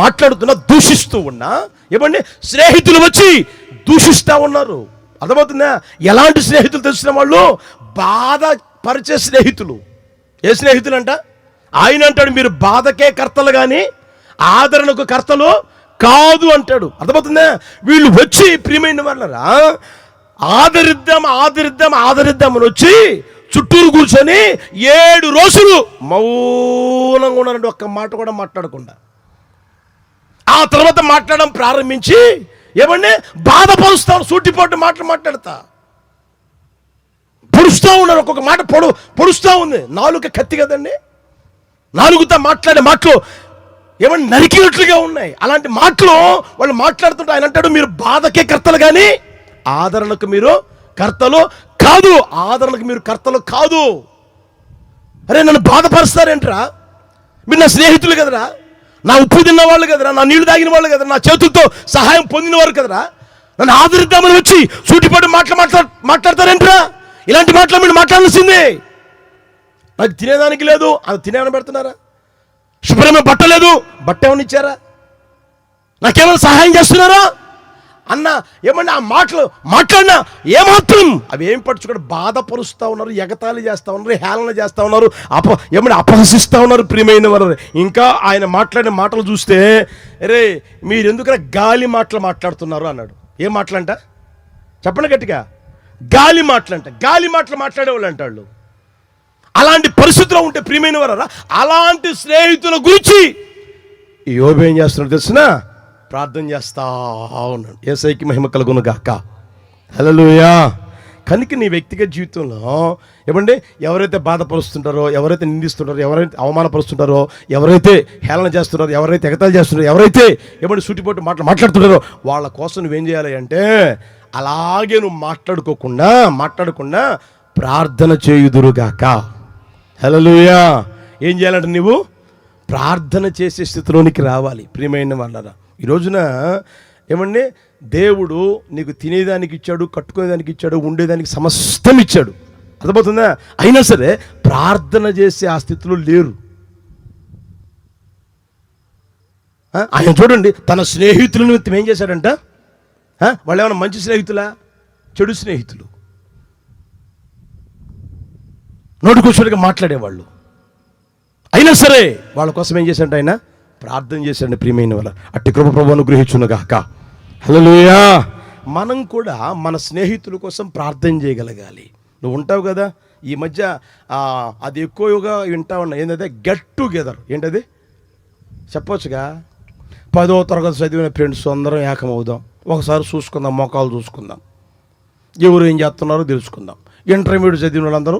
మాట్లాడుతున్నా, దూషిస్తూ ఉన్నా, ఏమండి స్నేహితులు వచ్చి దూషిస్తూ ఉన్నారు. అర్థమవుతుందా? ఎలాంటి స్నేహితులు తెలిసిన వాళ్ళు? బాధపరిచే స్నేహితులు. ఏ స్నేహితులు అంట? ఆయన అంటాడు, మీరు బాధకే కర్తలు కానీ ఆదరణకు కర్తలు కాదు అంటాడు. అర్థమవుతుందా? వీళ్ళు వచ్చి ప్రియమైన వాళ్ళరా ఆదరిద్దాం ఆదరిద్దాం ఆదరిద్దాం అని వచ్చి చుట్టూరు కూర్చొని 7 రోజులు మౌనంగా ఉన్నారండి, ఒక్క మాట కూడా మాట్లాడకుండా. ఆ తర్వాత మాట్లాడడం ప్రారంభించి ఏమండి బాధపరుస్తాను, సూటిపోటు మాటలు మాట్లాడతా, పొడుస్తూ ఉన్నారు. ఒక్కొక్క మాట పొడుస్తూ ఉంది. నాలుక కత్తి కదండి, నాలుగుతో మాట్లాడే మాటలు ఏమన్నా నరికినట్లుగా ఉన్నాయి. అలాంటి మాటలు వాళ్ళు మాట్లాడుతుంటే ఆయన అంటాడు, మీరు బాధకే కర్తలు కానీ ఆదరణకు మీరు కర్తలు కాదు. ఆదరణకు మీరు కర్తలు కాదు. అరే నన్ను బాధపరుస్తారేంట్రా? మీరు నా స్నేహితులు కదరా, నా ఉప్పు తిన్న వాళ్ళు కదరా, నా నీళ్లు తాగిన వాళ్ళు కదరా, నా చేతులతో సహాయం పొందిన వారు కదరా, నన్ను ఆదరిద్దామని వచ్చి సూటిపాటి మాట్లాడతారేంట్రా? ఇలాంటి మాటలు మీరు మాట్లాడాల్సిందే. నాకు తినేదానికి లేదు, అది తినేమని పెడుతున్నారా? శుభ్రమైన బట్ట లేదు, బట్ట ఏమని ఇచ్చారా? నాకేమైనా సహాయం చేస్తున్నారా అన్న ఏమన్నా ఆ మాటలు మాట్లాడినా ఏమాత్రం అవి ఏం పట్టుచుకొని బాధపరుస్తూ ఉన్నారు, ఎగతాళి చేస్తూ ఉన్నారు, హేళన చేస్తూ ఉన్నారు, ఏమన్నా అపహసిస్తూ ఉన్నారు. ప్రియమైన వారు ఇంకా ఆయన మాట్లాడిన మాటలు చూస్తే రే మీరు ఎందుకన్నా గాలి మాటలు మాట్లాడుతున్నారు అన్నాడు. ఏం మాటలంట చెప్పండి గట్టిగా? గాలి మాటలంట. గాలి మాటలు మాట్లాడేవాళ్ళు అంటాళ్ళు. అలాంటి పరిస్థితిలో ఉంటే ప్రియమైన వారా అలాంటి స్నేహితుల గురించి యోబు ఏం చేస్తున్నాడు తెలిసిన? ప్రార్థన చేస్తా ఉన్నాడు. యేసయ్యకి మహిమ కలుగును గాక. హల్లెలూయా. కనుక నీ వ్యక్తిగత జీవితంలో ఏమండి ఎవరైతే బాధపరుస్తుంటారో, ఎవరైతే నిందిస్తుంటారో, ఎవరైతే అవమానపరుస్తుంటారో, ఎవరైతే హేళన చేస్తున్నారో, ఎవరైతే ఎగతాళి చేస్తున్నారో, ఎవరైతే ఏమంటే సూటిపోటు మాట్లాడుతున్నారో వాళ్ళ కోసం నువ్వేం చేయాలి అంటే అలాగే నువ్వు మాట్లాడకుండా ప్రార్థన చేయుదురుగాక. హల్లెలూయా. ఏం చేయాలంటే నువ్వు ప్రార్థన చేసే స్థితిలోనికి రావాలి. ప్రియమైన వాళ్ళరా ఈ రోజున ఏమండి దేవుడు నీకు తినేదానికి ఇచ్చాడు, కట్టుకునేదానికి ఇచ్చాడు, ఉండేదానికి సమస్తం ఇచ్చాడు. అర్థమవుతుందా? అయినా సరే ప్రార్థన చేసే ఆ స్థితిలో లేరు. ఆయన చూడండి తన స్నేహితులను ఏం చేశాడంట? వాళ్ళు ఏమైనా మంచి స్నేహితులా? చెడు స్నేహితులు. నోటికొచ్చినట్టుగా మాట్లాడేవాళ్ళు. అయినా సరే వాళ్ళ కోసం ఏం చేశాడంటే ఆయన ప్రార్థన చేశాడు. ప్రియమైన వాళ్ళ అట్టి కృప ప్రభువును అనుగ్రహించునుగాక. హల్లెలూయా. మనం కూడా మన స్నేహితుల కోసం ప్రార్థన చేయగలగాలి. నువ్వు ఉంటావు కదా ఈ మధ్య అది ఎక్కువగా వింటా ఉన్నా, ఏంటంటే గెట్ టుగెదర్. ఏంటది చెప్పవచ్చుగా? 10వ తరగతి చదివిన ఫ్రెండ్స్ అందరం ఏకమవుదాం, ఒకసారి చూసుకుందాం, మోకాలు చూసుకుందాం, ఎవరు ఏం చేస్తున్నారో తెలుసుకుందాం. ఇంటర్మీడియట్ చదివిన వాళ్ళందరూ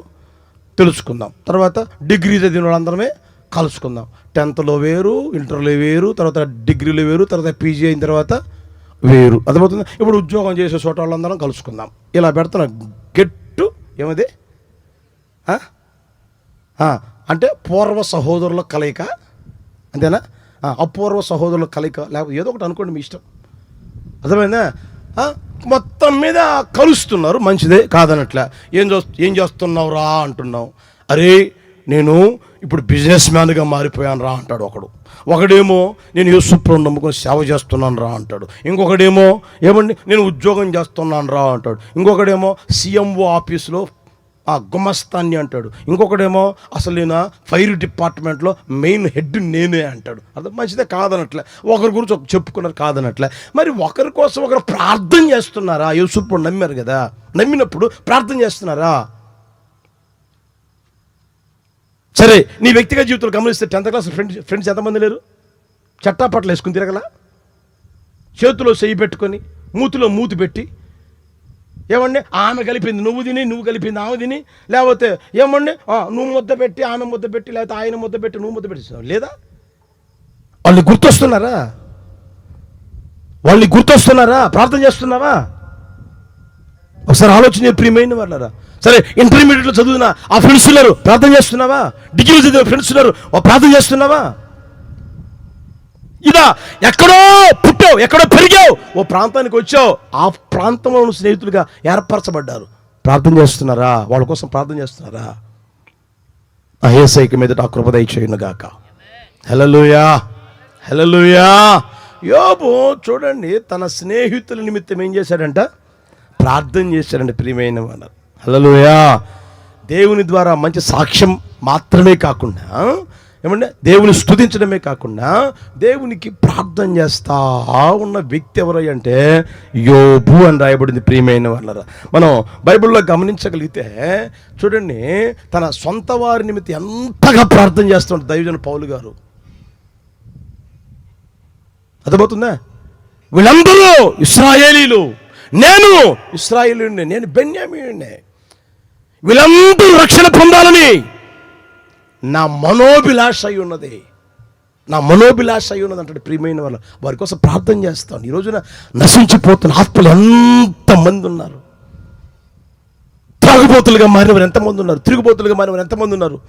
తెలుసుకుందాం, తర్వాత డిగ్రీ చదివిన వాళ్ళందరమే కలుసుకుందాం. 10th వేరు, ఇంటర్లో వేరు, తర్వాత డిగ్రీలో వేరు, తర్వాత పీజీ అయిన తర్వాత వేరు. అర్థమవుతుంది? ఇప్పుడు ఉద్యోగం చేసే చోట వాళ్ళందరం కలుసుకుందాం. ఇలా పెడుతున్నాం గెట్టు. ఏమది అంటే పూర్వ సహోదరుల కలయిక, అంతేనా? అపూర్వ సహోదరుల కలయిక, లేకపోతే ఏదో ఒకటి అనుకోండి, మీ ఇష్టం. అర్థమైందా? మొత్తం మీద కలుస్తున్నారు, మంచిదే కాదనట్లే. ఏం చేస్తున్నావు రా అంటున్నావు. అరే నేను ఇప్పుడు బిజినెస్ మ్యాన్గా మారిపోయాను రా అంటాడు ఒకడేమో నేను యేసుప్రభువుని నమ్ముకొని సేవ చేస్తున్నాను రా అంటాడు. ఇంకొకడేమో ఏమండి నేను ఉద్యోగం చేస్తున్నాను రా అంటాడు. ఇంకొకడేమో సీఎంఓ ఆఫీసులో గుమస్తాన్ని అంటాడు. ఇంకొకడేమో అసలు నేను ఫైర్ డిపార్ట్మెంట్లో మెయిన్ హెడ్ నేనే అంటాడు. అది మంచిదే కాదనట్లే. ఒకరి గురించి చెప్పుకున్నారు కాదనట్లే. మరి ఒకరి కోసం ఒకరు ప్రార్థన చేస్తున్నారా? యేసుప్రభువుని నమ్మారు కదా, నమ్మినప్పుడు ప్రార్థన చేస్తున్నారా? సరే నీ వ్యక్తిగత జీవితంలో గమనిస్తే 10th క్లాస్ ఫ్రెండ్స్ ఎంతమంది లేరు? చట్టాపట్లు వేసుకుని తిరగల, చేతిలో చెయ్యి పెట్టుకొని మూతిలో మూతి పెట్టి ఏమండి ఆమె కలిపింది నువ్వు తిని, నువ్వు కలిపింది ఆమె తిని, లేకపోతే ఏమండి నువ్వు ముద్ద పెట్టి ఆమె ముద్ద పెట్టి, లేకపోతే ఆయన ముద్ద పెట్టి నువ్వు ముద్ద పెట్టిస్తున్నావు లేదా? వాళ్ళు గుర్తొస్తున్నారా? వాళ్ళని గుర్తొస్తున్నారా? ప్రార్థన చేస్తున్నావా? ఒకసారి ఆలోచన ప్రియమైన వాళ్ళరా. సరే ఇంటర్మీడియట్లో చదివిన ఆ ఫ్రెండ్స్ ఉన్నారు, ప్రార్థన చేస్తున్నావా? డిగ్రీలో చదివిన ఫ్రెండ్స్ ఉన్నారు, ప్రార్థన చేస్తున్నావా? ఇదా ఎక్కడో పుట్టావు, ఎక్కడో పెరిగావు, ఓ ప్రాంతానికి వచ్చావు, ఆ ప్రాంతంలో స్నేహితులుగా ఏర్పరచబడ్డారు. ప్రార్థన చేస్తున్నారా? వాళ్ళ కోసం ప్రార్థన చేస్తున్నారా? ఆ యేసయ్యకి మీద ఆ కృప దయచేయునుగాక. హల్లెలూయా. హల్లెలూయా. యోబు చూడండి, తన స్నేహితుల నిమిత్తం ఏం చేశాడంట? ప్రార్థన చేశాడండి ప్రియమైన వాళ్ళ. హల్లెలూయా. దేవుని ద్వారా మంచి సాక్ష్యం మాత్రమే కాకుండా ఏమంటే దేవుని స్తుతించడమే కాకుండా దేవునికి ప్రార్థన చేస్తా ఉన్న వ్యక్తి ఎవరై అంటే యోబు అని రాయబడింది ప్రియమైన వాళ్ళ. మనం బైబిల్లో గమనించగలిగితే చూడండి, తన సొంత వారి నిమిత్తం ఎంతగా ప్రార్థన చేస్తుంటారు దైవజన పౌలు గారు. అర్థమవుతుందా? వీళ్ళందరూ ఇశ్రాయేలీలు, నేను ఇశ్రాయేలీయుడిని, నేను బెన్యామీయుడిని, వీళ్ళందరూ రక్షణ పొందాలని నా మనోభిలాష అయి ఉన్నది, నా మనోభిలాష అయి ఉన్నది అంటే ప్రియమైన వాళ్ళు. వారి కోసం ప్రార్థన చేస్తాను. ఈ రోజున నశించిపోతున్న ఆత్మలు ఎంతమంది ఉన్నారు, త్రాగుబోతులుగా మారినవారు ఎంతమంది ఉన్నారు, తిరుగుబోతులుగా మారినవారు ఎంతమంది ఉన్నారు,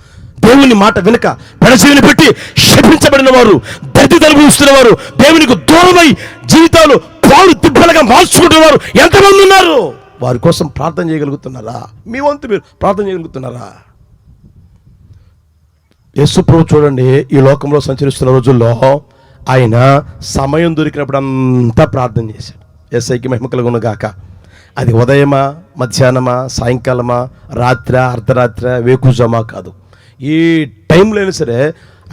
దేవుని మాట వెనుక పెడచెవిని పెట్టి శపించబడిన వారు, దరిద్ర అనుభవిస్తున్న వారు, దేవునికి దూరమై జీవితాలు పాలు తిప్పలుగా మార్చుకుంటున్న వారు ఎంతమంది ఉన్నారు. వారి కోసం ప్రార్థన చేయగలుగుతున్నారా? మీ వంతు మీరు ప్రార్థన చేయగలుగుతున్నారా? యేసు ప్రభు చూడండి, ఈ లోకంలో సంచరిస్తున్న రోజుల్లో ఆయన సమయం దొరికినప్పుడు అంతా ప్రార్థన చేశాడు. యేసయ్యకి మహిమ కలుగును గాక. అది ఉదయమా, మధ్యాహ్నమా, సాయంకాలమా, రాత్ర, అర్ధరాత్ర, వేకుజమా కాదు, ఈ టైంలో అయినా సరే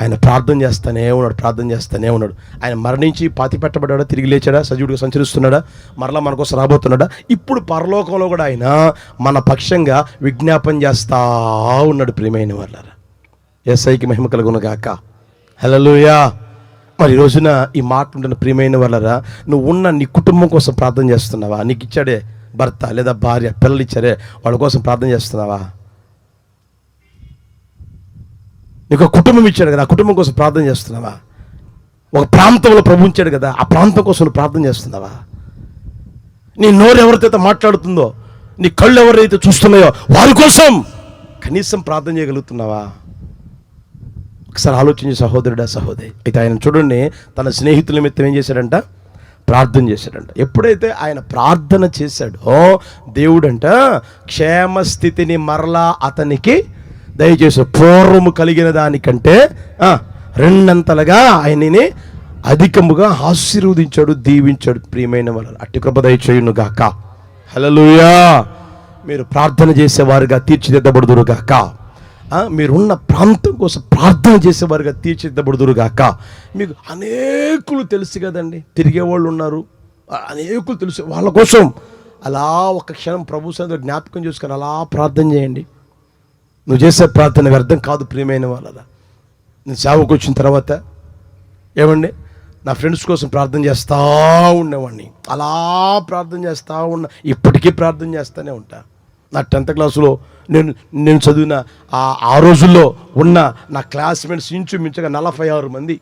ఆయన ప్రార్థన చేస్తూనే ఉన్నాడు, ప్రార్థన చేస్తూనే ఉన్నాడు. ఆయన మరణించి పాతి పెట్టబడ్డా, తిరిగి లేచాడా, సజీవుడిగా సంచరిస్తున్నాడా, మరలా మన కోసం రాబోతున్నాడా? ఇప్పుడు పరలోకంలో కూడా ఆయన మన పక్షంగా విజ్ఞాపన చేస్తూ ఉన్నాడు ప్రియమైన వాళ్ళారా. యేసయ్యకి మహిమ కలుగును గాక. హల్లెలూయా. మరి ఈ రోజున ఈ మాట ఉంటున్న ప్రియమైన వాళ్ళరా, నువ్వు ఉన్న నీ కుటుంబం కోసం ప్రార్థన చేస్తున్నావా? నీకు ఇచ్చాడే భర్త లేదా భార్య, పిల్లలు ఇచ్చారే, వాళ్ళ కోసం ప్రార్థన చేస్తున్నావా? నీకు ఒక కుటుంబం ఇచ్చాడు కదా, ఆ కుటుంబం కోసం ప్రార్థన చేస్తున్నావా? ఒక ప్రాంతంలో ప్రభు ఉంచాడు కదా, ఆ ప్రాంతం కోసం నువ్వు ప్రార్థన చేస్తున్నావా? నీ నోరు ఎవరితో మాట్లాడుతుందో, నీ కళ్ళు ఎవరైతే చూస్తున్నాయో వారి కోసం కనీసం ప్రార్థన చేయగలుగుతున్నావా? ఒకసారి ఆలోచించే సహోదరుడా, సహోదరి. అయితే ఆయన చూడండి, తన స్నేహితుల నిమిత్తం ఏం చేశాడంట? ప్రార్థన చేశాడంట. ఎప్పుడైతే ఆయన ప్రార్థన చేశాడో దేవుడంట క్షేమస్థితిని మరలా అతనికి దయచేసి పూర్వము కలిగిన దానికంటే రెండంతలుగా ఆయనని అధికముగా ఆశీర్వదించాడు, దీవించాడు ప్రియమైన వాళ్ళ. అట్టి కృప దయచేయును గాక. హల్లెలూయా. మీరు ప్రార్థన చేసేవారుగా తీర్చిదిద్దబడుదురు గాక. మీరున్న ప్రాంతం కోసం ప్రార్థన చేసేవారుగా తీర్చిదిద్దబడుదురు గాక. మీకు అనేకులు తెలుసు కదండి, తిరిగేవాళ్ళు ఉన్నారు, అనేకులు తెలుసు. వాళ్ళ కోసం అలా ఒక క్షణం ప్రభు సన్నిధిలో జ్ఞాపకం చేసుకొని అలా ప్రార్థన చేయండి. నువ్వు చేసే ప్రార్థన వ్యర్థం కాదు ప్రియమైన వాళ్ళ. నేను సేవకు వచ్చిన తర్వాత ఏమండి, నా ఫ్రెండ్స్ కోసం ప్రార్థన చేస్తూ ఉండేవాడిని, అలా ప్రార్థన చేస్తూ ఉన్నా, ఇప్పటికీ ప్రార్థన చేస్తూనే ఉంటా. నా 10th క్లాసులో నేను చదివిన ఆ రోజుల్లో ఉన్న నా క్లాస్మేట్స్ ఇంచుమించుగా 46 మంది.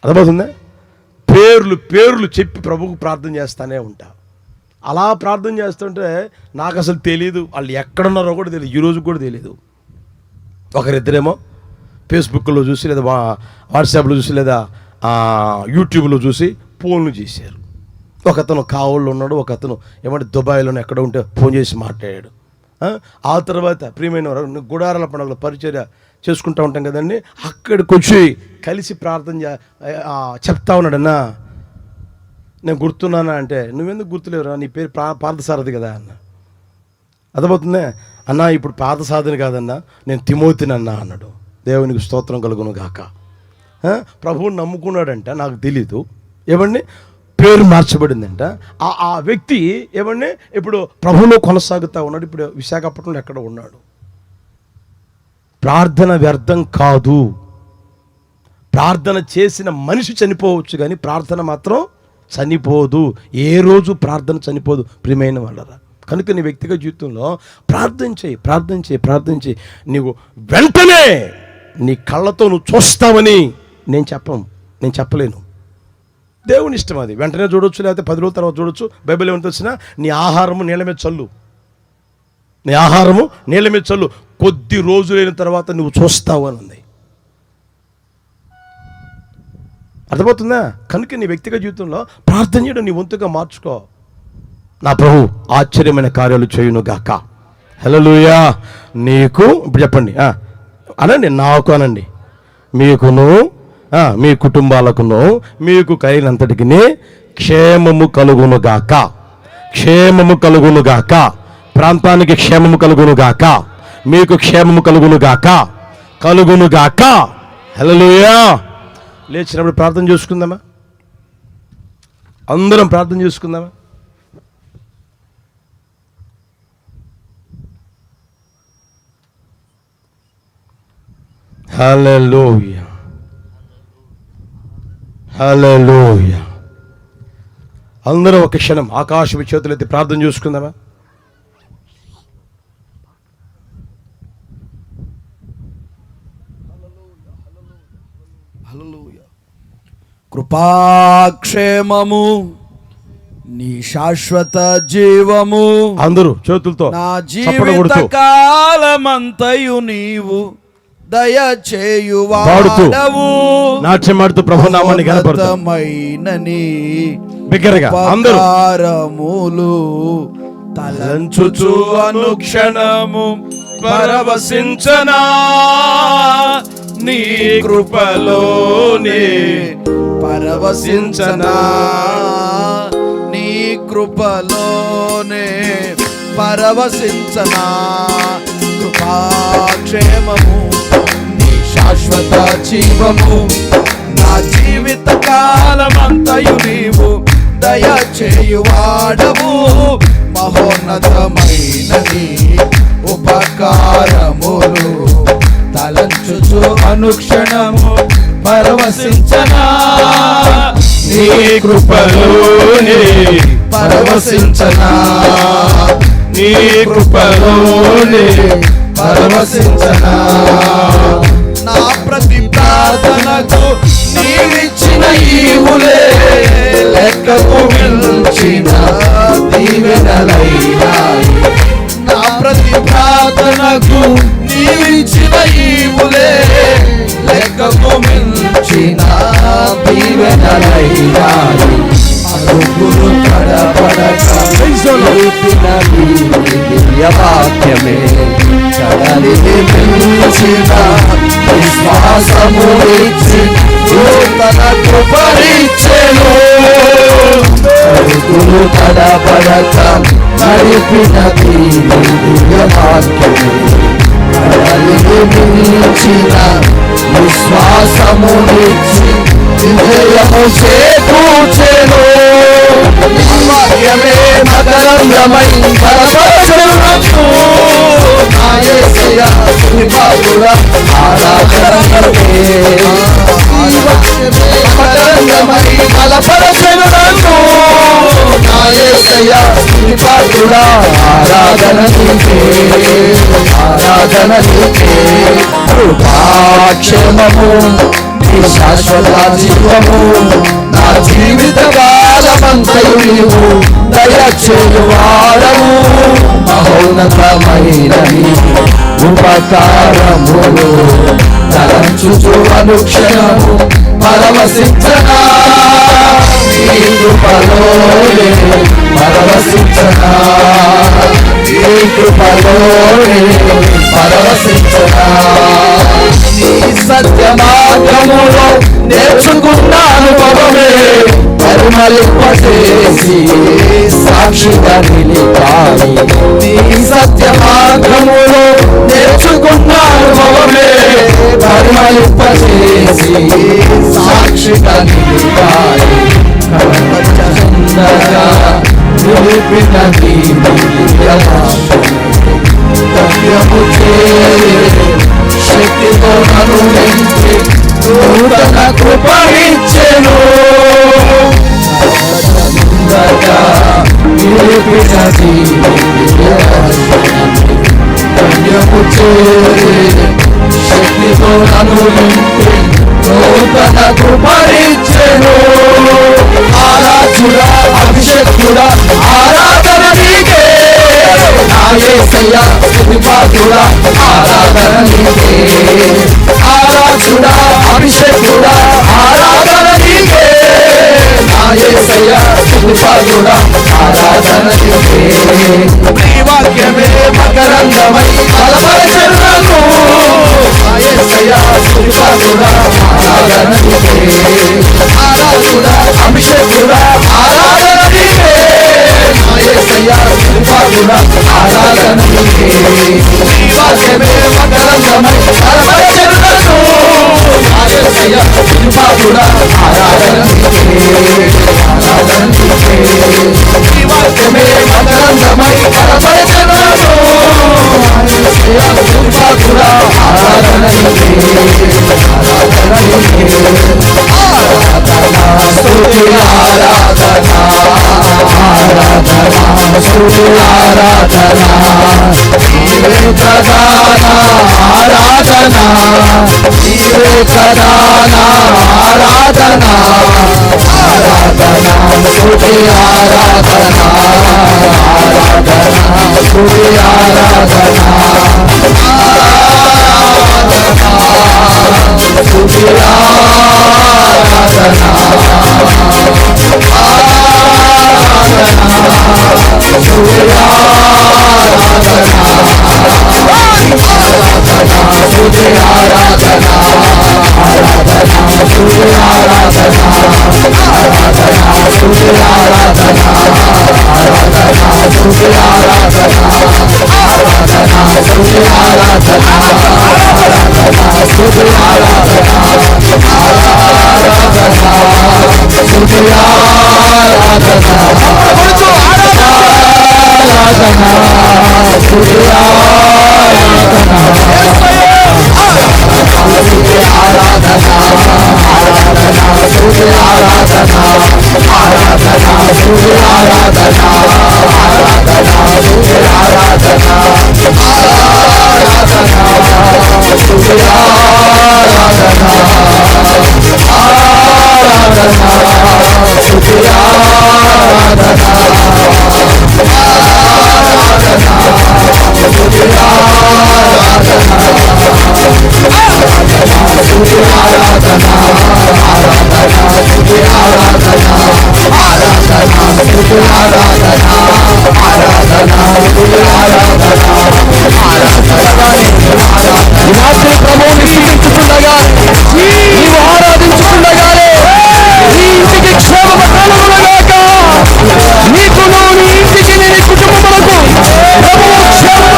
అర్థమవుతుందా? పేర్లు చెప్పి ప్రభువుకు ప్రార్థన చేస్తూనే ఉంటా. అలా ప్రార్థన చేస్తుంటే నాకు అసలు తెలియదు వాళ్ళు ఎక్కడున్నారో కూడా తెలియదు, ఈరోజు కూడా తెలియదు. ఒకరిద్దరేమో ఫేస్బుక్లో చూసి లేదా వాట్సాప్లో చూసి లేదా యూట్యూబ్లో చూసి ఫోన్లు చేశారు. ఒకతను కావుల్లో ఉన్నాడు, ఒకతను ఏమంటే దుబాయ్లో ఎక్కడ ఉంటే ఫోన్ చేసి మాట్లాడాడు. ఆ తర్వాత ప్రియమైన గుడారాల పండుగలో పరిచర్య చేసుకుంటూ ఉంటాం కదండి, అక్కడికి వచ్చి కలిసి ప్రార్థన చెప్తా ఉన్నాడన్నా. నేను గుర్తున్నానా అంటే, నువ్వెందుకు గుర్తులేవురా, నీ పేరు పార్థసారథి కదా అన్న. అర్థమవుతుందే అన్నా, ఇప్పుడు పార్థసారథిని కాదన్నా, నేను తిమోతిని అన్నా అన్నాడు. దేవునికి స్తోత్రం కలుగును గాక. ప్రభువుని నమ్ముకున్నాడంట, నాకు తెలీదు. ఏమండి పేరు మార్చబడిందంట. ఆ వ్యక్తి ఏమండి ఇప్పుడు ప్రభువులో కొనసాగుతూ ఉన్నాడు. ఇప్పుడు విశాఖపట్నంలో ఎక్కడ ఉన్నాడు. ప్రార్థన వ్యర్థం కాదు. ప్రార్థన చేసిన మనిషి చనిపోవచ్చు కానీ ప్రార్థన మాత్రం చనిపోదు. ఏ రోజు ప్రార్థన చనిపోదు ప్రియమైన వాళ్ళరా. కనుక నీ వ్యక్తిగత జీవితంలో ప్రార్థన చేయి. నీవు వెంటనే నీ కళ్ళతో నువ్వు చూస్తావని నేను చెప్పలేను. దేవుని ఇష్టం అది. వెంటనే చూడొచ్చు, లేకపోతే 10 రోజుల తర్వాత చూడొచ్చు. బైబిల్ ఏమంటే వచ్చినా నీ ఆహారము నీళ్ళ మీద చల్లు, కొద్ది రోజులైన తర్వాత నువ్వు చూస్తావు అని ఉంది. అర్థమవుతుందా? కనుక నీ వ్యక్తిగత జీవితంలో ప్రార్థన చేయడం నీ వంతుగా మార్చుకో. నా ప్రభు ఆశ్చర్యమైన కార్యాలు చేయును గాక. హల్లెలూయా. నీకు ఇప్పుడు చెప్పండి అనండి, నాకు అనండి, మీకును మీ కుటుంబాలకును మీకు కలిగినంతటికి క్షేమము కలుగునుగాక. క్షేమము కలుగునుగాక. ప్రాంతానికి క్షేమము కలుగునుగాక. మీకు క్షేమము కలుగునుగాక. కలుగునుగాక. హల్లెలూయా. లేచినప్పుడు ప్రార్థన చేసుకుందామా? అందరం ప్రార్థన చేసుకుందామా? హల్లెలూయా. హల్లెలూయా. అందరూ ఒక క్షణం ఆకాశం చేతులెత్తి ప్రార్థన చేసుకుందామా? కృపాక్షేమము నీ శాశ్వత జీవము అందరూ చేతులతో నా జీవిత కాలమంతయు నీవు దయచేయువాడవు. నాట్యమాడుతూ ప్రభు నామాన్ని గణపరతమైనని బిగ్గరగా అందరూ తలంచుచు అనుక్షణము పరవశించనా నీ కృపలోనే పరవశించనా నీ కృపలోనే పరవశించనా. కృపాక్షేమము నీ శాశ్వత జీవము నా జీవిత కాలమంతయు నీవు దయచేయువాడవు. మహోన్నతమైన నీ ఉపకారములు తలంచుచు అనుక్షణము పరవశించనా నీ కృపలోనే పరవశించనా నీ కృపలోనే పరవశించనా. నా ప్రతి ప్రార్థనకు నీవిచ్చిన ఈవులే లెక్కకు మించిన దీవెనలైనాయి. నా ప్రతి ప్రార్థనకు నీవిచ్చిన ఈవులే లెక్కకు మించిన దీవెనలైనాయి. అడుగులు తడబడక వాక్యమే కడలిని మించిన విశ్వాసము ఇచ్చి నూతన కృపరిచ్చెను. అడుగులు తడబడక నడిపిన వాక్యమే కడలిని మించిన విశ్వాసము ఇచ్చి విజయము చేకూర్చెను. వాక్యమే మకరందమై బలపరచునకు నా యేసయ్య స్తుతిపాత్రుడ ఆరాధనకే. మకరందమై బలపరచునకు నా యేసయ్య స్తుతిపాత్రుడ ఆరాధనకే. ఆరాధనకే. కృపాక్షేమము నీ శాశ్వత జీవము నా జీవిత కాలమంతయు నీవు దయచేయువాడవు. మహోన్నతమైన నీ ఉపకారములు తలంచుచు అనుక్షణము పరవశించనా నీ కృపలోనే పరవశించనా నీ కృపలోనే పరవశించనా. నీ సత్య మార్గములో నేర్చుకున్న అనుభవమే పరిమళింపచేసి సాక్షిగా నిలిపాయి. నీ సత్య మార్గములో నేర్చుకున్న అనుభవమే పరిమళింపచేసి సాక్షిగా నిలిపాయి. చందగా నిలిపిన ధన్యము చేరి శక్తితో నన్ను నింపి నూతన కృపనిచ్చెను. నిలిపిన ధన్యము చేరి శక్తితో నన్ను నింపి నూతన కృపనిచ్చెను. ఆరాధుడా అభిషేకుడా ఆరాధన నీకే నా యేసయ్య స్తుతిపాత్రుడా ఆరాధన నీకే. ఆరాధుడా అభిషేకుడా ఆరాధన నీకే నా యేసయ్య స్తుతిపాత్రుడా ఆరాధన నీకే. నీ వాక్యమే మకరందమై బలపరచునకు నా యేసయ్య స్తుతిపాత్రుడా ఆరాధన నీకే. ఆరాధన నీకే. నీ వాక్యమే మకరందమై బలపరచెదను. యేసయ్యా కృపాకుడా ఆరాధన నీకే. ఆరాధన నీకే. ఆరాధన స్తుతి ఆరాధన ఆరాధన స్తుతి ఆరాధన నీవే ప్రధాన ఆరాధన నీవే ప్రధాన ఆరాధన ఆరాధన స్తుతి ఆరాధన ఆరాధన స్తుతి ఆరాధన స్తుతి ప్రభువుని స్తుతించుచుండగా నీవు ఆరాధించుచుండగానే నీ ఇంటికి క్షేమము కలుగునుగాక. నీకును నీ ఇంటికి నీ కుటుంబములకు ప్రభువు క్షేమము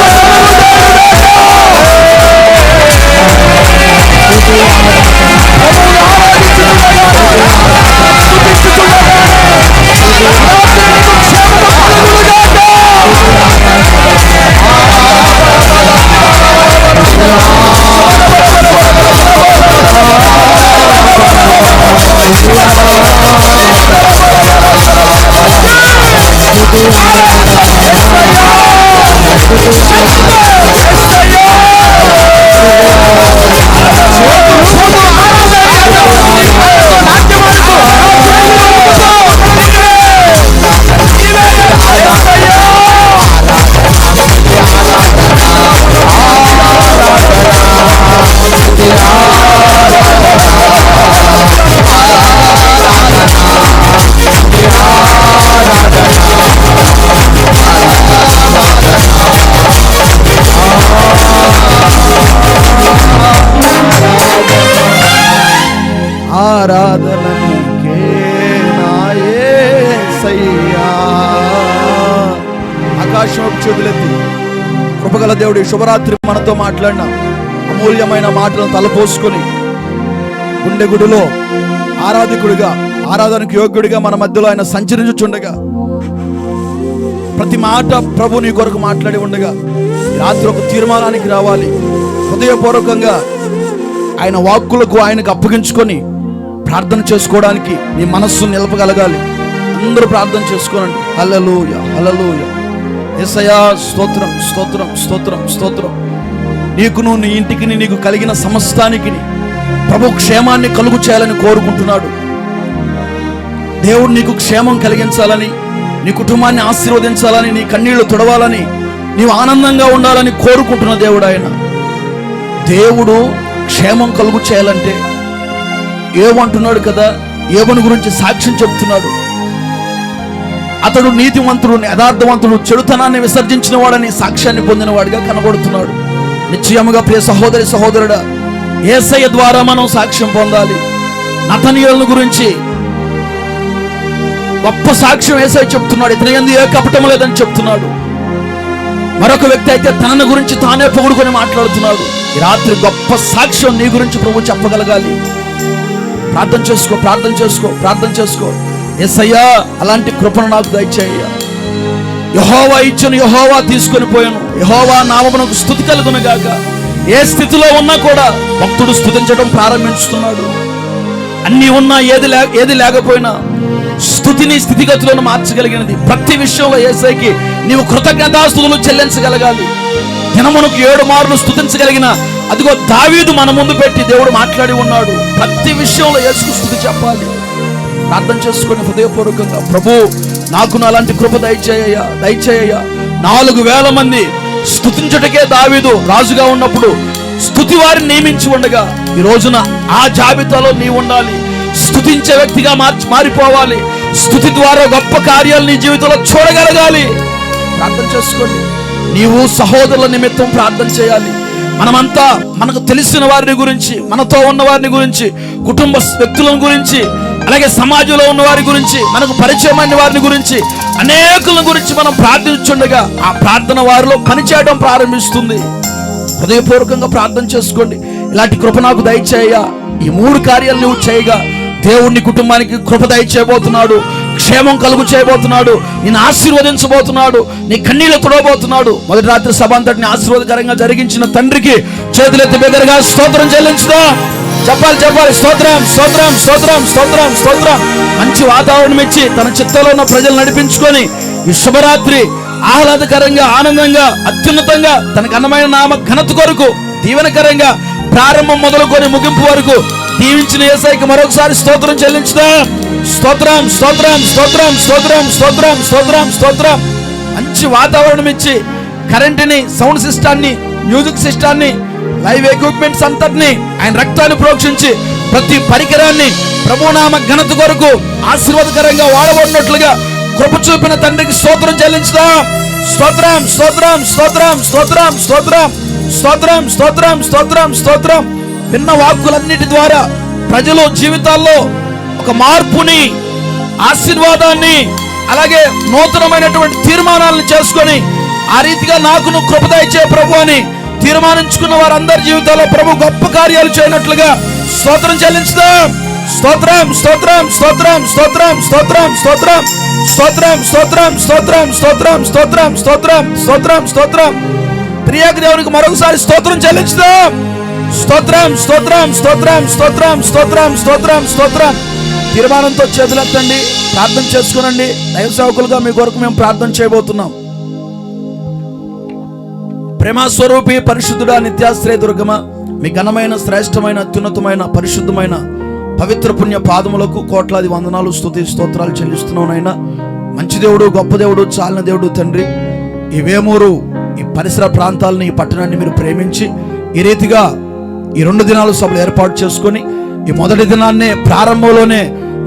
ఆరాధన నీకే నా యేసయ్యా. ఆకాశం చేతులెత్తి కృపగల దేవుడి శుభరాత్రి మనతో మాట్లాడిన అమూల్యమైన మాటలను తలపోసుకొని గుండె గుడిలో ఆరాధకుడిగా ఆరాధనకు యోగ్యుడిగా మన మధ్యలో ఆయన సంచరించుచుండగా ప్రతి మాట ప్రభు నీ కొరకు మాట్లాడి ఉండగా రాత్రి ఒక తీర్మానానికి రావాలి. హృదయపూర్వకంగా ఆయన వాక్కులకు ఆయనకు అప్పగించుకొని ప్రార్థన చేసుకోవడానికి నీ మనస్సు నిలపగలగాలి. అందరూ ప్రార్థన చేసుకోనండి. హల్లెలూయా హల్లెలూయా. యేసయ్యా స్తోత్రం స్తోత్రం స్తోత్రం స్తోత్రం. నీకును నీ ఇంటికి నీకు కలిగిన సమస్తానికి ప్రభు క్షేమాన్ని కలుగు చేయాలని కోరుకుంటున్నాడు. దేవుడు నీకు క్షేమం కలిగించాలని, నీ కుటుంబాన్ని ఆశీర్వదించాలని, నీ కన్నీళ్లు తుడవాలని, నీవు ఆనందంగా ఉండాలని కోరుకుంటున్న దేవుడు ఆయన. దేవుడు క్షేమం కలుగు చేయాలంటే ఏమంటున్నాడు కదా, ఏవని గురించి సాక్ష్యం చెప్తున్నాడు. అతడు నీతివంతుడు, యథార్థవంతుడు, చెడుతనాన్ని విసర్జించిన వాడని సాక్ష్యాన్ని పొందిన వాడిగా కనబడుతున్నాడు. నిశ్చయముగా ప్రియ సహోదరి సహోదరుడా, యేసయ్య ద్వారా మనం సాక్ష్యం పొందాలి. నతనీయులను గురించి గొప్ప సాక్ష్యం యేసయ్య చెప్తున్నాడు. ఇతని యందు ఏ కపటం లేదని చెప్తున్నాడు. మరొక వ్యక్తి అయితే తనని గురించి తానే పొగుడుకొని మాట్లాడుతున్నాడు. ఈ రాత్రి గొప్ప సాక్ష్యం నీ గురించి ప్రభు చెప్పగలగాలి. ప్రార్థన చేసుకో, ప్రార్థన చేసుకో, ప్రార్థన చేసుకో. యేసయ్యా అలాంటి కృపను నాకు దయచేయ్యా. యెహోవా ఇచ్చును, యెహోవా తీసుకొని పోయాను, యెహోవా నామమునకు స్తుతి కలుగును గాక. ఏ స్థితిలో ఉన్నా కూడా భక్తుడు స్తుతించడం ప్రారంభించుతున్నాడు. అన్నీ ఉన్నా ఏది లేకపోయినా స్తుతిని స్థితిగతులను మార్చగలిగినది. ప్రతి విషయంలో యేసయ్యకి నీవు కృతజ్ఞతాస్తుతులు చెల్లించగలగాలి. దినమునకు 7 మార్లు స్తుతించగలిగిన అదిగో దావీదు మన ముందు పెట్టి దేవుడు మాట్లాడి ఉన్నాడు. ప్రతి విషయంలో యేసుకు స్తుతి చెప్పాలి. ప్రార్థన చేసుకొని హృదయపూర్వకంగా, ప్రభు నాకు అలాంటి కృప దయచేయ్యా, దయచేయ్యా. 4,000 మంది స్తుతించుటకే దావీదు రాజుగా ఉన్నప్పుడు స్తుతి వారిని నియమించి ఉండగా ఈ రోజున ఆ జాబితాలో నీవు ఉండాలి. స్తుతించే వ్యక్తిగా మారిపోవాలి. స్తుతి ద్వారా గొప్ప కార్యాలు నీ జీవితంలో చూడగలగాలి. ప్రార్థన చేసుకోండి. నీవు సహోదరుల నిమిత్తం ప్రార్థన చేయాలి. మనమంతా మనకు తెలిసిన వారిని గురించి, మనతో ఉన్న వారిని గురించి, కుటుంబ వ్యక్తుల గురించి, అలాగే సమాజంలో ఉన్న వారి గురించి, మనకు పరిచయమైన వారిని గురించి, అనేకుల గురించి మనం ప్రార్థించుండగా ఆ ప్రార్థన వారిలో పనిచేయడం ప్రారంభిస్తుంది. హృదయపూర్వకంగా ప్రార్థన చేసుకోండి. ఇలాంటి కృప నాకు దయచేయ్యా. ఈ 3 కార్యాలు నువ్వు చేయగా దేవుడిని కుటుంబానికి కృప దయచేయబోతున్నాడు, క్షేమం కలుగు చేయబోతున్నాడు, నిన్ను ఆశీర్వదించబోతున్నాడు, నీ కన్నీళ్లు తుడవబోతున్నాడు. మొదటి రాత్రి సభ అంతటిని ఆశీర్వాదకరంగా జరిగించిన తండ్రికి చేతులెత్తి బిగ్గరగా స్తోత్రం చెల్లించుదాం. చెప్పాలి. స్తోత్రం, స్తోత్రం, స్తోత్రం, స్తోత్రం, స్తోత్రం. మంచి వాతావరణం ఇచ్చి తన చిత్తంలో ఉన్న ప్రజలు నడిపించుకొని ఈ శుభరాత్రి ఆహ్లాదకరంగా, ఆనందంగా, అత్యున్నతంగా తనకు అన్నమైన నామ ఘనత కొరకు దీవెనకరంగా ప్రారంభం మొదలుకొని ముగింపు వరకు దీవించిన యేసయ్యకి మరొకసారి స్తోత్రం చెల్లించుదాం. స్తోత్రం, స్తోత్రం, స్తోత్రం, స్తోత్రం, స్తోత్రం, స్తోత్రం, స్తోత్రం. మంచి వాతావరణం ఇచ్చి కరెంటుని, సౌండ్ సిస్టాన్ని, మ్యూజిక్ సిస్టాన్ని, లైవ్ ఎక్విప్మెంట్స్ అంతటిని ఆయన రక్తాన్ని ప్రోక్షించి ప్రతి పరికరాన్ని ప్రభునామ ఘనత కొరకు ఆశీర్వాదకరంగా వాడబడినట్లుగా కృప చూపిన తండ్రికి స్తోత్రం చెల్లించుదాం. స్తోత్రం, స్తోత్రం, స్తోత్రం, స్తోత్రం, స్తోత్రం, స్తోత్రం, స్తోత్రం, స్తోత్రం, స్తోత్రం. విన్న వాక్కులన్నిటి ద్వారా ప్రజలు జీవితాల్లో ఒక మార్పుని, ఆశీర్వాదాన్ని, అలాగే నూతనమైనటువంటి తీర్మానాలను చేసుకొని ఆ రీతిగా నాకు నువ్వు కృప దయచే ప్రభు అని తీర్మానించుకున్న వారందరి జీవితాల్లో ప్రభు గొప్ప కార్యాలు చేయనట్లుగా స్తోత్రం చెల్లించుదాం. స్తోత్రం, స్తోత్రం, స్తోత్రం, స్తోత్రం, స్తోత్రం, స్తోత్రం, స్తోత్రం, స్తోత్రం, స్తోత్రం, స్తోత్రం, స్తోత్రం, స్తోత్రం, స్తోత్రం, స్తోత్రం. ప్రియాక దేవునికి మరొకసారి స్తోత్రం చెల్లించుదాం. స్తోత్రం, స్తోత్రం, స్తోత్రం, స్తోత్రం, స్తోత్రం, స్తోత్రం, స్తోత్రం. తీర్మానంతో చేతులెత్తండి, ప్రార్థన చేసుకునండి. దైవ సేవకులుగా మీ కొరకు మేము ప్రార్థన చేయబోతున్నాం. ప్రేమస్వరూపి పరిశుద్ధుడా, నిత్యాశ్రయ దుర్గమ, మీ ఘనమైన, శ్రేష్టమైన, అత్యున్నతమైన, పరిశుద్ధమైన పవిత్ర పుణ్య పాదములకు కోట్లాది వందనాలు, స్తుతి స్తోత్రాలు చెల్లిస్తున్నాం నాయనా. మంచి దేవుడు, గొప్ప దేవుడు, చాలిన దేవుడు తండ్రి. ఈ వేమూరు, ఈ పరిసర ప్రాంతాలని, ఈ పట్టణాన్ని మీరు ప్రేమించి ఈ రీతిగా ఈ 2 దినాలు సభలు ఏర్పాటు చేసుకొని ఈ మొదటి దినాన్నే ప్రారంభంలోనే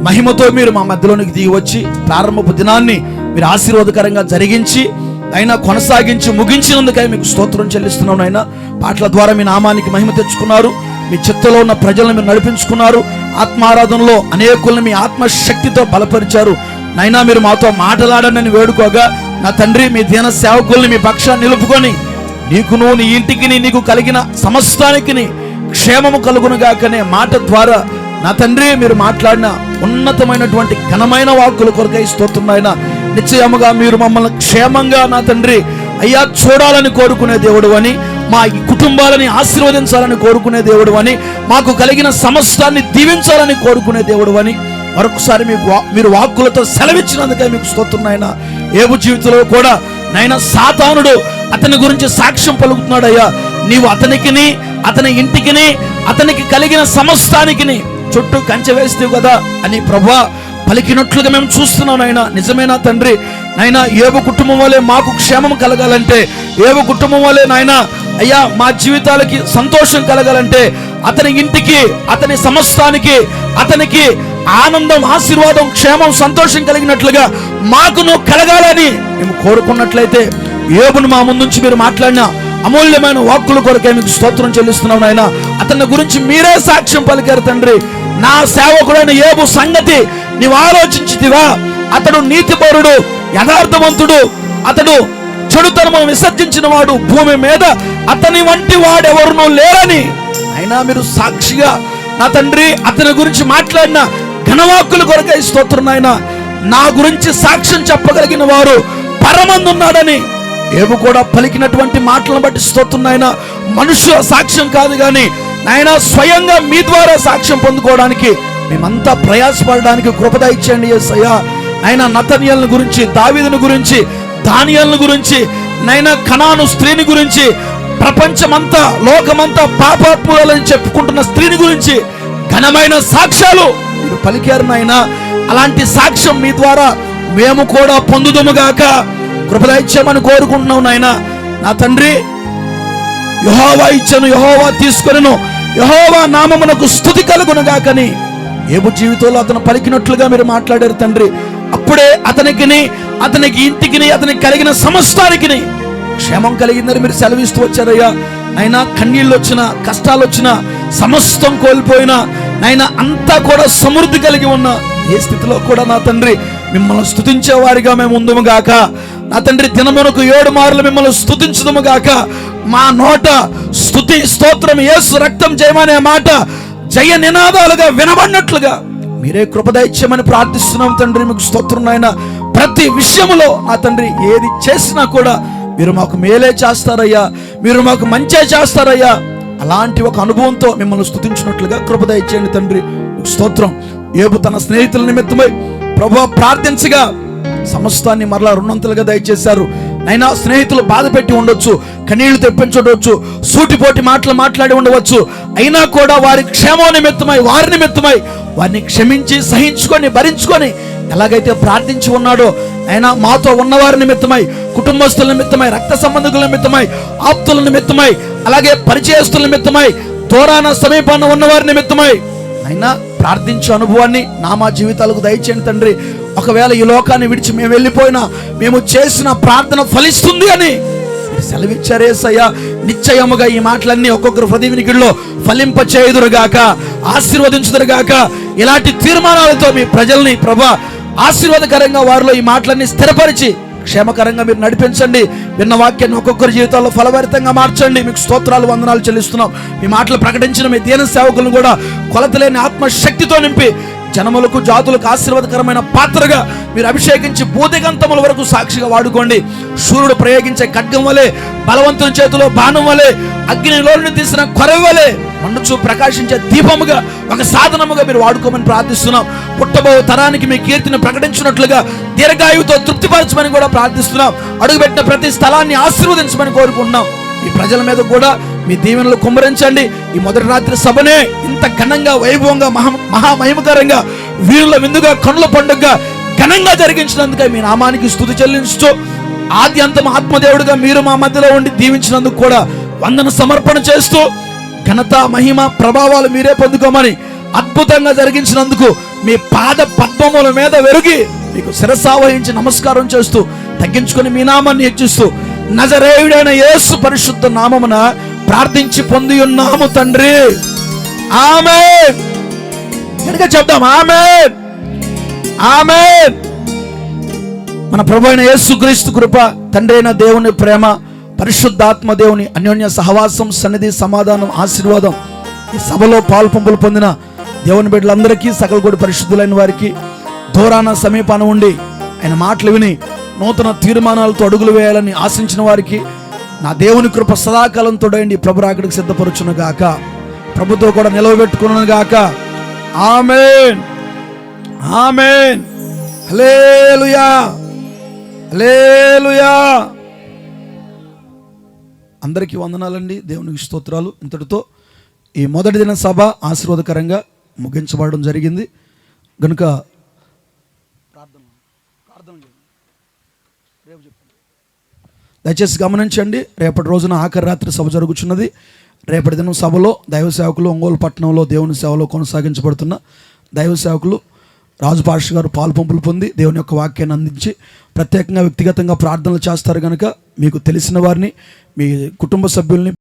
మహిమతో మీరు మా మధ్యలోనికి దిగి వచ్చి ప్రారంభపు దినాన్ని మీరు ఆశీర్వాదకరంగా జరిగించి అయినా కొనసాగించి ముగించినందుకై మీకు స్తోత్రం చెల్లిస్తున్నాం నాయనా. పాటల ద్వారా మీ నామానికి మహిమ తెచ్చుకున్నారు. మీ చిత్తలో ఉన్న ప్రజలను మీరు నడిపించుకున్నారు. ఆత్మారాధనలో అనేకులను మీ ఆత్మశక్తితో బలపరిచారు నైనా. మీరు మాతో మాట్లాడనని వేడుకోగా నా తండ్రి, మీ దీన సేవకుల్ని మీ పక్షాన్ని నిలుపుకొని నీకును, నీ ఇంటికి, నీకు కలిగిన సమస్తానికి క్షేమము కలుగును గాకనే మాట ద్వారా నా తండ్రి మీరు మాట్లాడిన ఉన్నతమైనటువంటి ఘనమైన వాక్కుల కొరకై స్తోత్రం నాయనా. నిశ్చయముగా మీరు మమ్మల్ని క్షేమంగా నా తండ్రి అయ్యా చూడాలని కోరుకునే దేవుడు అని, మా కుటుంబాలని ఆశీర్వదించాలని కోరుకునే దేవుడు అని, మాకు కలిగిన సమస్తాన్ని దీవించాలని కోరుకునే దేవుడు అని మరొకసారి మీరు వాక్కులతో సెలవిచ్చినందుకే మీకు స్తోత్రం నాయనా. యోబు జీవితంలో కూడా నాయనా సాతానుడు అతని గురించి సాక్ష్యం పలుకుతున్నాడు. అయ్యా నీవు అతనికిని, అతని ఇంటికిని, అతనికి కలిగిన సమస్తానికి చుట్టూ కంచె వేస్తావు కదా అని ప్రభువా పలికినట్లుగా మేము చూస్తున్నాం నాయనా. నిజమేనా తండ్రి? నాయనా యోబు కుటుంబం వల్లే మాకు క్షేమం కలగాలంటే, యోబు కుటుంబం వల్లే నాయనా అయ్యా మా జీవితాలకి సంతోషం కలగాలంటే, అతని ఇంటికి, అతని సమస్తానికి, అతనికి ఆనందం, ఆశీర్వాదం, క్షేమం, సంతోషం కలిగినట్లుగా మాకు నువ్వు కలగాలని మేము కోరుకున్నట్లయితే యోబును మా ముందుంచి మీరు మాట్లాడిన అమూల్యమైన వాక్కుల కొరకే మీకు స్తోత్రం చెల్లిస్తున్నాం నాయనా. అతని గురించి మీరే సాక్ష్యం పలికారు తండ్రి. నా సేవకుడైన యోబు సంగతి నీవు ఆలోచించితివా? అతడు నీతిపరుడు, యథార్థవంతుడు, అతడు చెడుతనము విసర్జించిన వాడు, భూమి మీద అతని వంటి వాడెవరునూ లేరని అయినా మీరు సాక్షిగా నా తండ్రి అతని గురించి మాట్లాడిన ఘనవాక్కుల కొరకై స్తోత్రం నాయనా. నా గురించి సాక్ష్యం చెప్పగలిగిన వారు పరమందున్నాడని ఏబు కూడా పలికినటువంటి మాటలను బట్టి స్తోత్రం నాయన. మనుషుల సాక్ష్యం కాదు కానీ నాయన స్వయంగా మీ ద్వారా సాక్ష్యం పొందుకోవడానికి మేమంతా ప్రయాసపడడానికి కృప దయచేయండి యేసయ్యా. ఆయన నతనీయులను గురించి, దావీదుని గురించి, దానియేలును గురించి, నైనా కనాను స్త్రీని గురించి, ప్రపంచమంతా లోకమంతా పాపాత్ములని చెప్పుకుంటున్న స్త్రీని గురించి ఘనమైన సాక్ష్యాలు మీరు పలికారు నాయనా. అలాంటి సాక్ష్యం మీ ద్వారా మేము కూడా పొందుదుముగాక కృప దయచేయమని కోరుకుంటున్నాం నాయనా. నా తండ్రి, యెహోవా ఇచ్చెను, యెహోవా తీసుకొనెను, యెహోవా నామమునకు స్తుతి కలుగునుగాకని ఏబు జీవితంలో అతను పలికినట్లుగా మీరు మాట్లాడారు తండ్రి. అప్పుడే అతనికి ఇంటికి, అతనికి కలిగిన సమస్తానికి క్షేమం కలిగిందని మీరు సెలవిస్తూ వచ్చారయ్యా. అయినా కన్నీళ్ళు వచ్చినా, కష్టాలు వచ్చినా, సమస్తం కోల్పోయినా, నైనా అంతా కూడా సమృద్ధి కలిగి ఉన్న ఏ స్థితిలో కూడా నా తండ్రి మిమ్మల్ని స్తుతించే వారిగా మేము ఉందుము గాక. నా తండ్రి, దినమునకు 7 మార్లు మిమ్మల్ని స్తుతించుదుము గాక. మా నోట స్తుతి స్తోత్రం యేసు రక్తం జయమనే మాట జయ నినాదాలుగా వినబడినట్లుగా మీరే కృప దయచేయమని ప్రార్థిస్తున్నాం తండ్రి. మీకు స్తోత్రం నాయన. ప్రతి విషయంలో నా తండ్రి ఏది చేసినా కూడా మీరు మాకు మేలే చేస్తారయ్యా, మీరు మాకు మంచే చేస్తారయ్యా. అలాంటి ఒక అనుభవంతో మిమ్మల్ని స్తుతించినట్లుగా కృప దయచేయండి తండ్రి. మీకు స్తోత్రం. ఏబు తన స్నేహితుల నిమిత్తమై ప్రభువా ప్రార్థించగా సమస్తాన్ని మరలా రుణంతలుగా దయచేశారు. అయినా స్నేహితులు బాధ పెట్టి ఉండొచ్చు, కన్నీళ్లు తెప్పించవచ్చు, సూటిపోటి మాటలు మాట్లాడి ఉండవచ్చు. అయినా కూడా వారి క్షేమం నిమిత్తమై, వారి నిమిత్తమై వారిని క్షమించి సహించుకొని భరించుకొని ఎలాగైతే ప్రార్థించి ఉన్నాడో అయినా మాతో ఉన్నవారి నిమిత్తమై, కుటుంబస్తుల నిమిత్తమై, రక్త సంబంధికుల నిమిత్తమై, ఆప్తుల నిమిత్తమై, అలాగే పరిచయస్తుల నిమిత్తమై, దూరాన సమీపాన ఉన్నవారి నిమిత్తమై అయినా ప్రార్థించే అనుభవాన్ని మా జీవితాలకు దయచేయండి తండ్రి. ఒకవేళ ఈ లోకాన్ని విడిచి మేము వెళ్ళిపోయినా మేము చేసిన ప్రార్థన ఫలిస్తుంది అని సెలవిచ్చారే సయ్యా. నిశ్చయముగా ఈ మాటలన్నీ ఒక్కొక్కరు హృదయ వినికిడిలో ఫలింప చేయుదురుగాక, ఆశీర్వదించుదురుగాక. ఇలాంటి తీర్మానాలతో మీ ప్రజల్ని ప్రభా ఆశీర్వాదకరంగా వారిలో ఈ మాటలన్నీ స్థిరపరిచి క్షేమకరంగా మీరు నడిపించండి. విన్న వాక్యాన్ని ఒక్కొక్కరి జీవితాల్లో ఫలభరితంగా మార్చండి. మీకు స్తోత్రాలు, వందనాలు చెల్లిస్తున్నాం. మీ మాటలు ప్రకటించిన మీ దీన సేవకులను కూడా కొలతలేని ఆత్మశక్తితో నింపి జనములకు, జాతులకు ఆశీర్వాదకరమైన పాత్రగా మీరు అభిషేకించి భూదిగంతముల వరకు సాక్షిగా వాడుకోండి. సూర్యుడు ప్రయోగించే ఖడ్గం వలె, బలవంతుని చేతిలో బాణం వలె, అగ్నిలో నుండి తీసిన కొరవ వలె మండుచు ప్రకాశించే దీపముగా, ఒక సాధనముగా మీరు వాడుకోమని ప్రార్థిస్తున్నాం. పుట్టబో తరానికి మీ కీర్తిని ప్రకటించినట్లుగా దీర్ఘాయువుతో తృప్తిపరచమని కూడా ప్రార్థిస్తున్నాం. అడుగుపెట్టిన ప్రతి స్థలాన్ని ఆశీర్వదించమని కోరుకుంటున్నాం. ఈ ప్రజల మీద కూడా మీ దీవెనలు కుమ్మరించండి. ఈ మొదటి రాత్రి సభనే ఇంత ఘనంగా, వైభవంగా, మహామహిమకరంగా, వీరుల విందుగా, కనుల పండుగగా ఘనంగా జరిగించినందుకే మీ నామానికి స్తుతి చెల్లించు. ఆది అంతం ఆత్మదేవుడిగా మీరు మా మధ్యలో ఉండి దీవించినందుకు కూడా వందన సమర్పణ చేస్తూ ఘనత, మహిమ, ప్రభావాలు మీరే పొందుకోమని అద్భుతంగా జరిగించినందుకు మీ పాద పద్మముల మీద వెరిగి మీకు శిరసావహించి నమస్కారం చేస్తూ తగ్గించుకొని మీ నామాన్ని హెచ్చిస్తూ నజరేయుడైన యేసు పరిశుద్ధ నామమున ప్రార్థించి పొంది ఉన్నాము తండ్రి. ఆమేన్. గట్టిగా చెప్దాం, ఆమేన్, ఆమేన్. మన ప్రభు అయిన యేసుక్రీస్తు కృప, తండ్రి అయిన దేవుని ప్రేమ, పరిశుద్ధాత్మ దేవుని అన్యోన్య సహవాసం, సన్నిధి, సమాధానం, ఆశీర్వాదం ఈ సభలో పాల్పంపులు పొందిన దేవుని బిడ్డలందరికీ, సకల కూడా పరిశుద్ధులైన వారికి, దూరాన సమీపాన ఉండి ఆయన మాటలు విని నూతన తీర్మానాలతో అడుగులు వేయాలని ఆశించిన వారికి నా దేవుని కృప సదాకాలం తోడైండి. ప్రభు రాకడికి సిద్ధపరచును గాక, ప్రభుతో కూడా నిలవబెట్టుకును గాక. ఆమేన్, ఆమేన్. హల్లెలూయా, హల్లెలూయా. అందరికీ వందనాలండి, దేవునికి స్తోత్రాలు. ఇంతటితో ఈ మొదటి దిన సభ ఆశీర్వాదకరంగా ముగించబడడం జరిగింది కనుక దయచేసి గమనించండి. రేపటి రోజున ఆఖరి రాత్రి సభ జరుగుతున్నది. రేపటి దినం సభలో దైవ సేవకులు, ఒంగోలు పట్టణంలో దేవుని సేవలో కొనసాగించబడుతున్న దైవ సేవకులు రాజు పాస్టర్ గారు పాల్పంపులు పొంది దేవుని యొక్క వాక్యాన్ని అందించి ప్రత్యేకంగా వ్యక్తిగతంగా ప్రార్థనలు చేస్తారు కనుక మీకు తెలిసిన వారిని, మీ కుటుంబ సభ్యుల్ని,